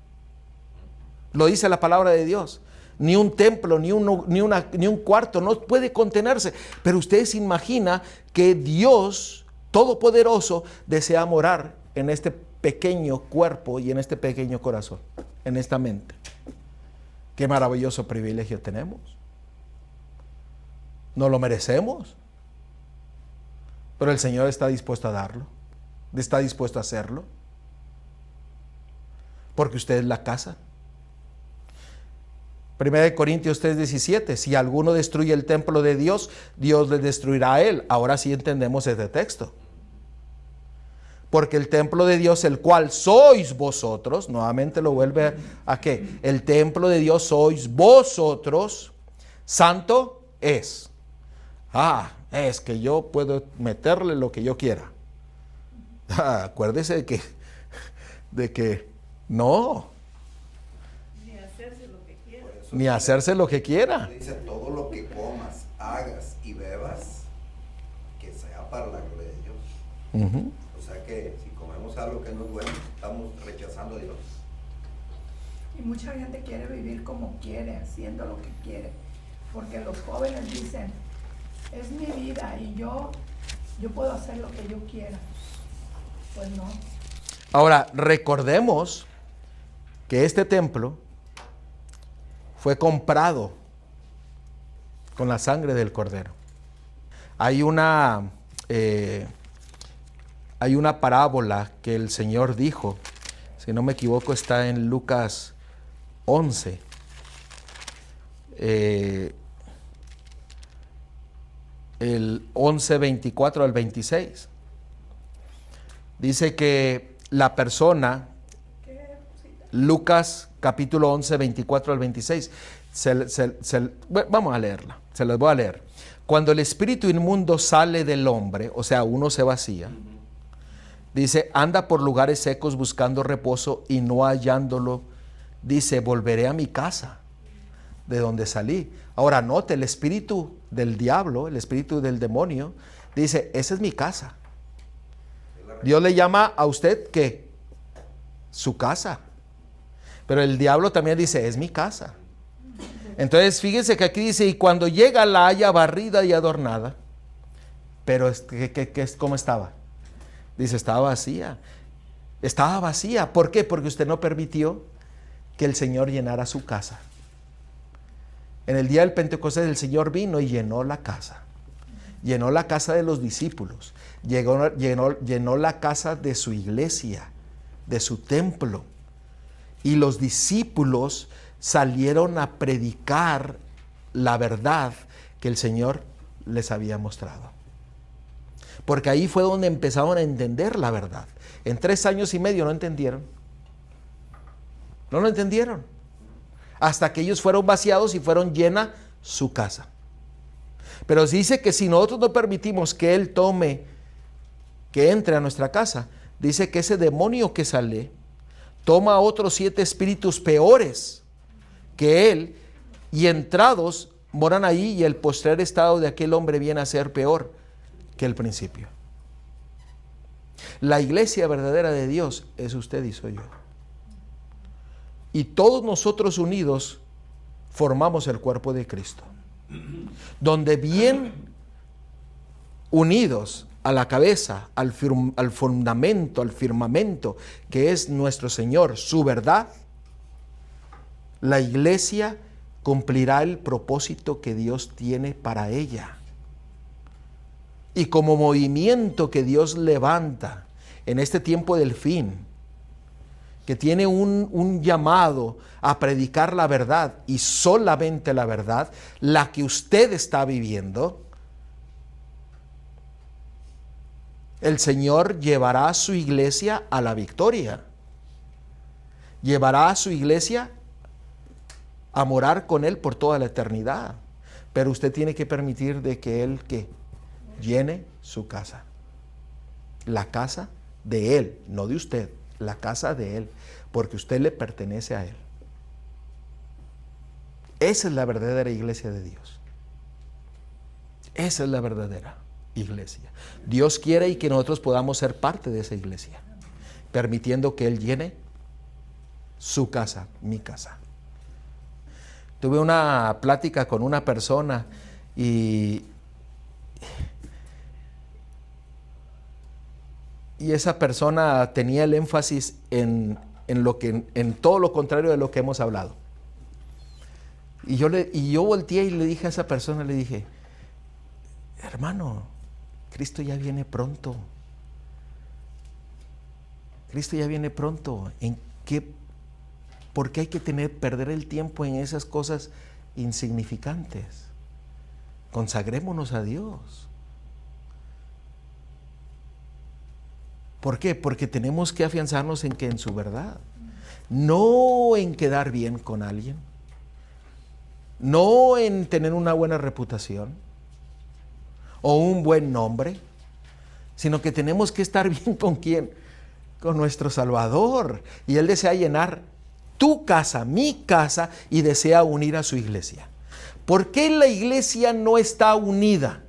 Lo dice la palabra de Dios. Ni un templo, ni un cuarto, no puede contenerse. Pero usted se imagina que Dios Todopoderoso desea morar en este pequeño cuerpo y en este pequeño corazón, en esta mente. Qué maravilloso privilegio tenemos. ¿No lo merecemos? Pero el Señor está dispuesto a darlo, está dispuesto a hacerlo, porque usted es la casa. 1 Corintios 3:17, si alguno destruye el templo de Dios, Dios le destruirá a él. Ahora sí entendemos este texto. Porque el templo de Dios, el cual sois vosotros, nuevamente lo vuelve a ¿qué? El templo de Dios sois vosotros, santo es. Es que yo puedo meterle lo que yo quiera. Acuérdese de que no. Ni hacerse lo que quiera. Ni hacerse lo que quiera. Dice, todo lo que comas, hagas y bebas, que sea para la gloria de Dios. O sea que si comemos algo que no es bueno, estamos rechazando a Dios. Y mucha gente quiere vivir como quiere, haciendo lo que quiere. Porque los jóvenes dicen, es mi vida y yo puedo hacer lo que yo quiera. Pues no. Ahora, recordemos que este templo fue comprado con la sangre del Cordero. Hay una parábola que el Señor dijo, si no me equivoco está en Lucas 11. El 11:24 al 26. Dice que la persona, Lucas capítulo 11, 24 al 26, vamos a leerla, se las voy a leer. Cuando el espíritu inmundo sale del hombre, o sea, uno se vacía, dice, anda por lugares secos buscando reposo y no hallándolo, dice, volveré a mi casa de donde salí. Ahora note, el espíritu del diablo, el espíritu del demonio, dice, esa es mi casa. Dios le llama a usted, ¿qué? Su casa. Pero el diablo también dice, es mi casa. Entonces fíjense que aquí dice, y cuando llega la halla barrida y adornada. Pero ¿cómo estaba? Dice, estaba vacía. Estaba vacía. ¿Por qué? Porque usted no permitió que el Señor llenara su casa. En el día del Pentecostés el Señor vino y llenó la casa. Llenó la casa de los discípulos. Llenó la casa de su iglesia, de su templo. Y los discípulos salieron a predicar la verdad que el Señor les había mostrado. Porque ahí fue donde empezaron a entender la verdad. En 3 años y medio no entendieron. No lo entendieron. Hasta que ellos fueron vaciados y fueron llena su casa. Pero dice que si nosotros no permitimos que Él que entre a nuestra casa, dice que ese demonio que sale, toma a otros 7 espíritus peores que él, y entrados moran ahí, y el postrer estado de aquel hombre viene a ser peor que el principio. La iglesia verdadera de Dios es usted y soy yo. Y todos nosotros unidos formamos el cuerpo de Cristo, donde bien unidos a la cabeza, al fundamento, al firmamento que es nuestro Señor, su verdad, la iglesia cumplirá el propósito que Dios tiene para ella. Y como movimiento que Dios levanta en este tiempo del fin, que tiene un llamado a predicar la verdad y solamente la verdad, la que usted está viviendo, el Señor llevará a su iglesia a la victoria. Llevará a su iglesia a morar con Él por toda la eternidad. Pero usted tiene que permitir de que Él llene su casa. La casa de Él, no de usted, la casa de Él, porque usted le pertenece a Él. Esa es la verdadera iglesia de Dios. Esa es la verdadera iglesia. Dios quiere y que nosotros podamos ser parte de esa iglesia, permitiendo que Él llene su casa, mi casa. Tuve una plática con una persona y esa persona tenía el énfasis en todo lo contrario de lo que hemos hablado. Y yo volteé y le dije a esa persona, le dije, hermano, Cristo ya viene pronto. Cristo ya viene pronto. ¿Por qué hay que perder el tiempo en esas cosas insignificantes? Consagrémonos a Dios. ¿Por qué? Porque tenemos que afianzarnos en su verdad. No en quedar bien con alguien. No en tener una buena reputación o un buen nombre, sino que tenemos que estar bien con ¿quién? Con nuestro Salvador. Y Él desea llenar tu casa, mi casa, y desea unir a su iglesia. ¿Por qué la iglesia no está unida?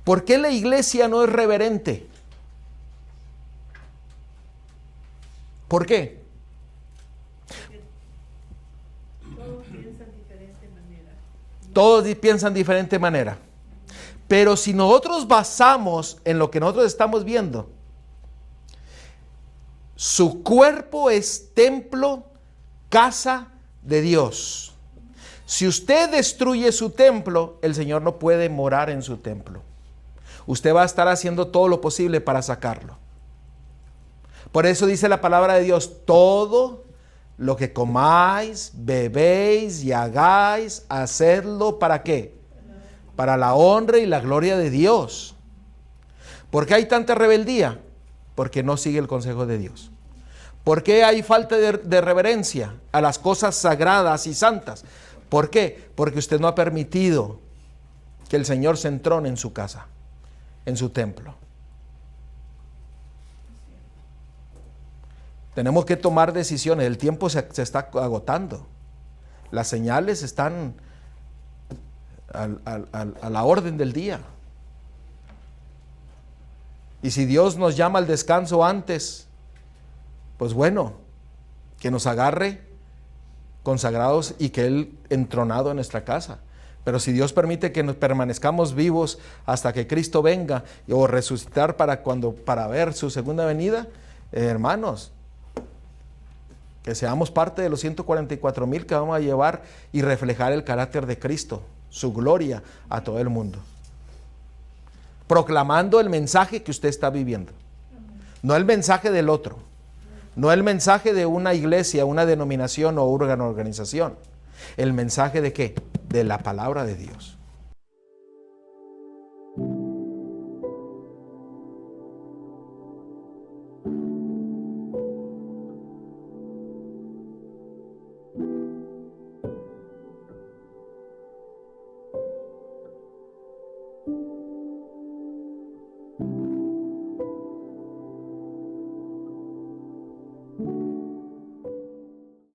¿Por qué la iglesia no es reverente? ¿Por qué? Todos piensan de diferente manera. Todos piensan de diferente manera. Pero si nosotros basamos en lo que nosotros estamos viendo, su cuerpo es templo, casa de Dios. Si usted destruye su templo, el Señor no puede morar en su templo. Usted va a estar haciendo todo lo posible para sacarlo. Por eso dice la palabra de Dios, todo lo que comáis, bebéis y hagáis, hacedlo ¿para qué? Para la honra y la gloria de Dios. ¿Por qué hay tanta rebeldía? Porque no sigue el consejo de Dios. ¿Por qué hay falta de reverencia a las cosas sagradas y santas? ¿Por qué? Porque usted no ha permitido que el Señor se entrone en su casa, en su templo. Tenemos que tomar decisiones. El tiempo se está agotando. Las señales están a la orden del día. Y si Dios nos llama al descanso antes, pues bueno, que nos agarre consagrados y que Él entronado en nuestra casa. Pero si Dios permite que nos permanezcamos vivos hasta que Cristo venga o resucitar para ver su segunda venida, hermanos, que seamos parte de los 144,000 que vamos a llevar y reflejar el carácter de Cristo, su gloria a todo el mundo. Proclamando el mensaje que usted está viviendo. No el mensaje del otro. No el mensaje de una iglesia, una denominación o una organización. ¿El mensaje de qué? De la palabra de Dios.